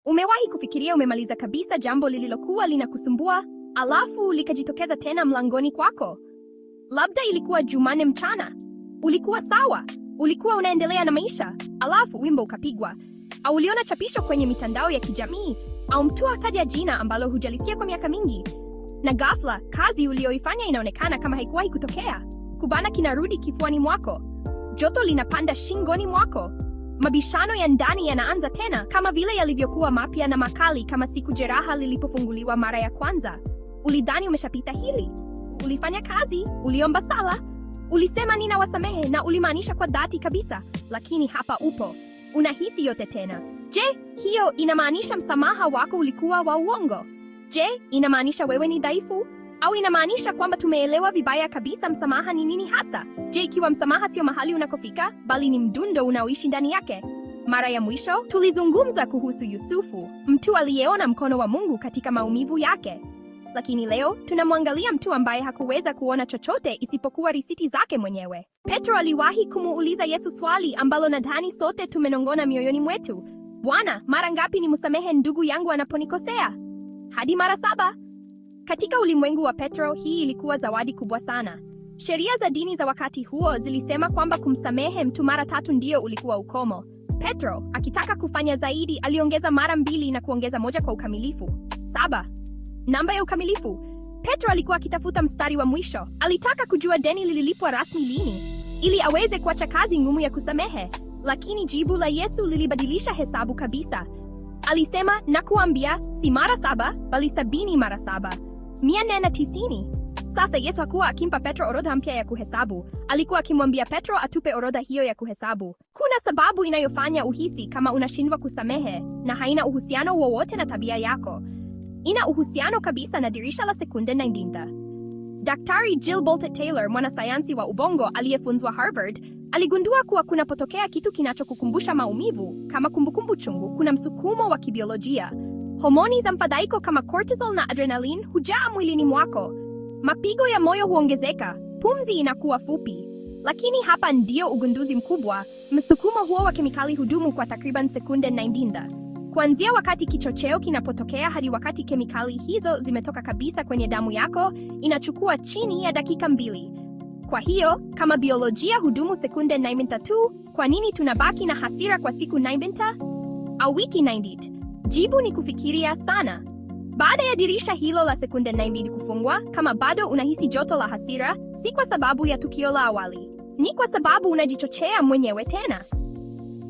Umewahi kufikiria umemaliza kabisa jambo lililokuwa linakusumbua, alafu likajitokeza tena mlangoni kwako? Labda ilikuwa Jumanne mchana. Ulikuwa sawa, ulikuwa unaendelea na maisha, alafu wimbo ukapigwa, au uliona chapisho kwenye mitandao ya kijamii, au mtu akataja jina ambalo hujalisikia kwa miaka mingi, na ghafla kazi uliyoifanya inaonekana kama haikuwahi kutokea. Kubana kinarudi kifuani mwako, joto linapanda shingoni mwako, mabishano ya ndani yanaanza tena kama vile yalivyokuwa mapya na makali kama siku jeraha lilipofunguliwa mara ya kwanza. Ulidhani umeshapita hili, ulifanya kazi, uliomba sala, ulisema ninawasamehe na ulimaanisha kwa dhati kabisa, lakini hapa upo, unahisi yote tena. Je, hiyo inamaanisha msamaha wako ulikuwa wa uongo? Je, inamaanisha wewe ni dhaifu? Au inamaanisha kwamba tumeelewa vibaya kabisa msamaha ni nini hasa? Je, ikiwa msamaha sio mahali unakofika, bali ni mdundo unaoishi ndani yake? Mara ya mwisho tulizungumza kuhusu Yusufu, mtu aliyeona mkono wa Mungu katika maumivu yake. Lakini leo tunamwangalia mtu ambaye hakuweza kuona chochote isipokuwa risiti zake mwenyewe. Petro aliwahi kumuuliza Yesu swali ambalo nadhani sote tumenong'ona mioyoni mwetu. Bwana, mara ngapi nimsamehe ndugu yangu anaponikosea? Hadi mara 7? Katika ulimwengu wa Petro, hii ilikuwa zawadi kubwa sana. Sheria za dini za wakati huo zilisema kwamba kumsamehe mtu mara 3 ndio ulikuwa ukomo. Petro, akitaka kufanya zaidi, aliongeza mara 2 na kuongeza 1 kwa ukamilifu. 7. Namba ya ukamilifu. Petro alikuwa akitafuta mstari wa mwisho. Alitaka kujua deni lililipwa rasmi lini, ili aweze kuacha kazi ngumu ya kusamehe. Lakini jibu la Yesu lilibadilisha hesabu kabisa. Alisema, nakuambia, si mara 7, bali 70 mara 7. 490. Sasa Yesu hakuwa akimpa Petro orodha mpya ya kuhesabu. Alikuwa akimwambia Petro atupe orodha hiyo ya kuhesabu. Kuna sababu inayofanya uhisi kama unashindwa kusamehe, na haina uhusiano wowote na tabia yako. Ina uhusiano kabisa na dirisha la sekunde 90. Daktari Jill Bolte Taylor, mwanasayansi wa ubongo aliyefunzwa Harvard, aligundua kuwa kunapotokea kitu kinachokukumbusha maumivu, kama kumbukumbu chungu, kuna msukumo wa kibiolojia. Homoni za mfadhaiko kama cortisol na adrenaline hujaa mwilini mwako. Mapigo ya moyo huongezeka, pumzi inakuwa fupi. Lakini hapa ndio ugunduzi mkubwa. Msukumo huo wa kemikali hudumu kwa takriban sekunde 90. Kuanzia wakati kichocheo kinapotokea hadi wakati kemikali hizo zimetoka kabisa kwenye damu yako, inachukua chini ya dakika 2. Kwa hiyo, kama biolojia hudumu sekunde 90 tu, kwa nini tunabaki na hasira kwa siku 90 au wiki 90? Jibu ni kufikiria sana. Baada ya dirisha hilo la sekunde 90 kufungwa, kama bado unahisi joto la hasira, si kwa sababu ya tukio la awali. Ni kwa sababu unajichochea mwenyewe tena.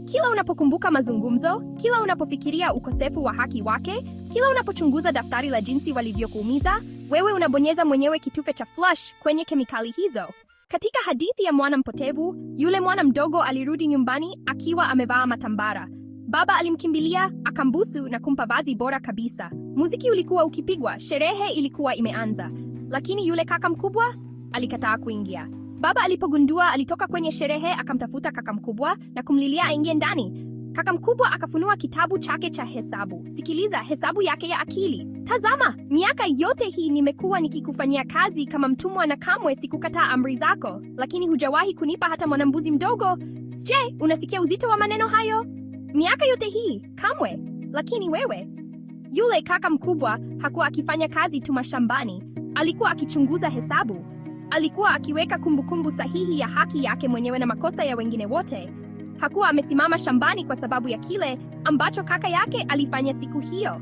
Kila unapokumbuka mazungumzo, kila unapofikiria ukosefu wa haki wake, kila unapochunguza daftari la jinsi walivyokuumiza, wewe unabonyeza mwenyewe kitufe cha flush kwenye kemikali hizo. Katika hadithi ya mwana mpotevu, yule mwana mdogo alirudi nyumbani akiwa amevaa matambara. Baba alimkimbilia, akambusu na kumpa vazi bora kabisa. Muziki ulikuwa ukipigwa, sherehe ilikuwa imeanza. Lakini yule kaka mkubwa alikataa kuingia. Baba alipogundua alitoka kwenye sherehe, akamtafuta kaka mkubwa na kumlilia aingie ndani. Kaka mkubwa akafunua kitabu chake cha hesabu. Sikiliza hesabu yake ya akili. Tazama, miaka yote hii nimekuwa nikikufanyia kazi kama mtumwa na kamwe sikukataa amri zako, lakini hujawahi kunipa hata mwanambuzi mdogo. Je, unasikia uzito wa maneno hayo? Miaka yote hii, kamwe. Lakini wewe. Yule kaka mkubwa hakuwa akifanya kazi tu mashambani. Alikuwa akichunguza hesabu. Alikuwa akiweka kumbukumbu sahihi ya haki yake mwenyewe na makosa ya wengine wote. Hakuwa amesimama shambani kwa sababu ya kile ambacho kaka yake alifanya siku hiyo.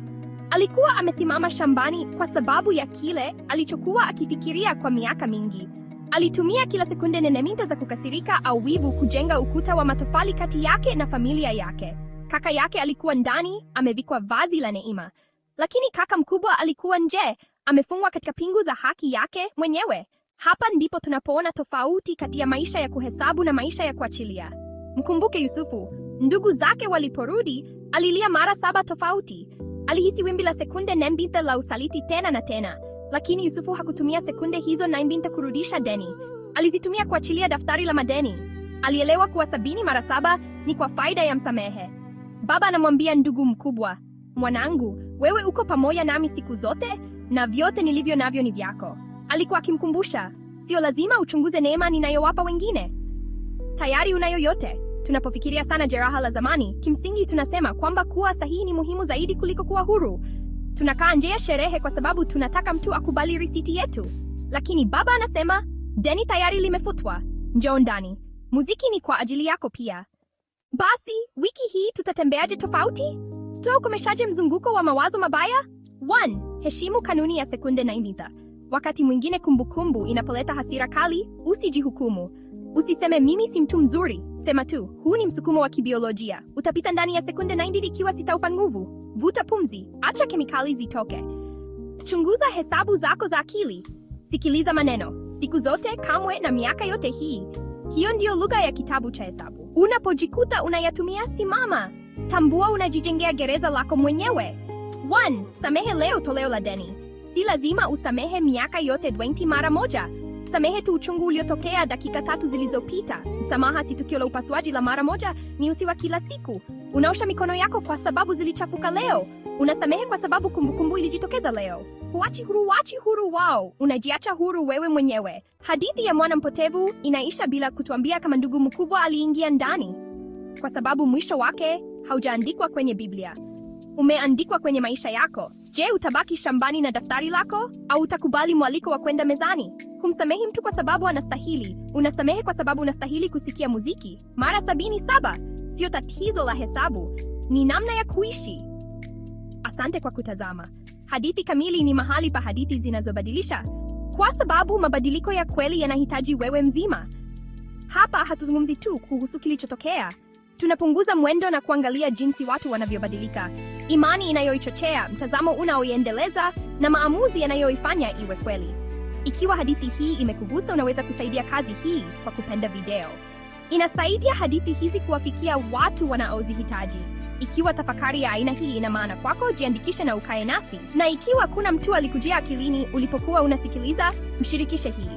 Alikuwa amesimama shambani kwa sababu ya kile alichokuwa akifikiria kwa miaka mingi. Alitumia kila sekunde 90 za kukasirika au wivu kujenga ukuta wa matofali kati yake na familia yake. Kaka yake alikuwa ndani, amevikwa vazi la neema. Lakini kaka mkubwa alikuwa nje, amefungwa katika pingu za haki yake mwenyewe. Hapa ndipo tunapoona tofauti kati ya maisha ya kuhesabu na maisha ya kuachilia. Mkumbuke Yusufu, ndugu zake waliporudi, alilia mara 7 tofauti. Alihisi wimbi la sekunde 90 la usaliti tena na tena. Lakini Yusufu hakutumia sekunde hizo 90 kurudisha deni. Alizitumia kuachilia daftari la madeni. Alielewa kuwa 70 mara 7 ni kwa faida ya msamehe. Baba anamwambia ndugu mkubwa, mwanangu, wewe uko pamoja nami siku zote, na vyote nilivyo navyo ni vyako. Alikuwa akimkumbusha, sio lazima uchunguze neema ninayowapa wengine. Tayari unayo yote. Tunapofikiria sana jeraha la zamani, kimsingi tunasema kwamba kuwa sahihi ni muhimu zaidi kuliko kuwa huru. Tunakaa nje ya sherehe kwa sababu tunataka mtu akubali risiti yetu. Lakini baba anasema, deni tayari limefutwa. Njoo ndani. Muziki ni kwa ajili yako pia. Basi, wiki hii tutatembeaje tofauti? Tukomeshaje mzunguko wa mawazo mabaya? 1. Heshimu kanuni ya sekunde 90. Wakati mwingine kumbukumbu inapoleta hasira kali, usijihukumu. Usiseme mimi si mtu mzuri, sema tu, huu ni msukumo wa kibiolojia. Utapita ndani ya sekunde 90 ikiwa sitaupa nguvu. Vuta pumzi, acha kemikali zitoke. Chunguza hesabu zako za akili. Sikiliza maneno, siku zote, kamwe na miaka yote hii. Hiyo ndio lugha ya kitabu cha hesabu. Unapojikuta unayatumia, simama. Tambua unajijengea gereza lako mwenyewe. 1. Samehe leo toleo la deni. Si lazima usamehe miaka yote 20 mara moja. Samehe tu uchungu uliotokea dakika 3 zilizopita. Msamaha si tukio la upasuaji la mara moja, ni usi wa kila siku. Unaosha mikono yako kwa sababu zilichafuka leo. Unasamehe kwa sababu kumbukumbu ilijitokeza leo. Huachi huru wao. Unajiacha huru wewe mwenyewe. Hadithi ya mwana mpotevu inaisha bila kutuambia kama ndugu mkubwa aliingia ndani. Kwa sababu mwisho wake haujaandikwa kwenye Biblia. Umeandikwa kwenye maisha yako. Je, utabaki shambani na daftari lako au utakubali mwaliko wa kwenda mezani? Humsamehi mtu kwa sababu anastahili. Unasamehe kwa sababu unastahili kusikia muziki mara 77. Sio tatizo la hesabu, ni namna ya kuishi. Asante kwa kutazama. Hadithi Kamili ni mahali pa hadithi zinazobadilisha, kwa sababu mabadiliko ya kweli yanahitaji wewe mzima. Hapa hatuzungumzi tu kuhusu kilichotokea. Tunapunguza mwendo na kuangalia jinsi watu wanavyobadilika, imani inayoichochea, mtazamo unaoiendeleza, na maamuzi yanayoifanya iwe kweli. Ikiwa hadithi hii imekugusa, unaweza kusaidia kazi hii kwa kupenda video. Inasaidia hadithi hizi kuwafikia watu wanaozihitaji. Ikiwa tafakari ya aina hii ina maana kwako, jiandikishe na ukae nasi. Na ikiwa kuna mtu alikujia akilini ulipokuwa unasikiliza, mshirikishe hii.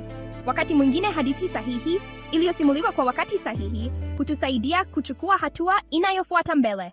Wakati mwingine hadithi sahihi iliyosimuliwa kwa wakati sahihi hutusaidia kuchukua hatua inayofuata mbele.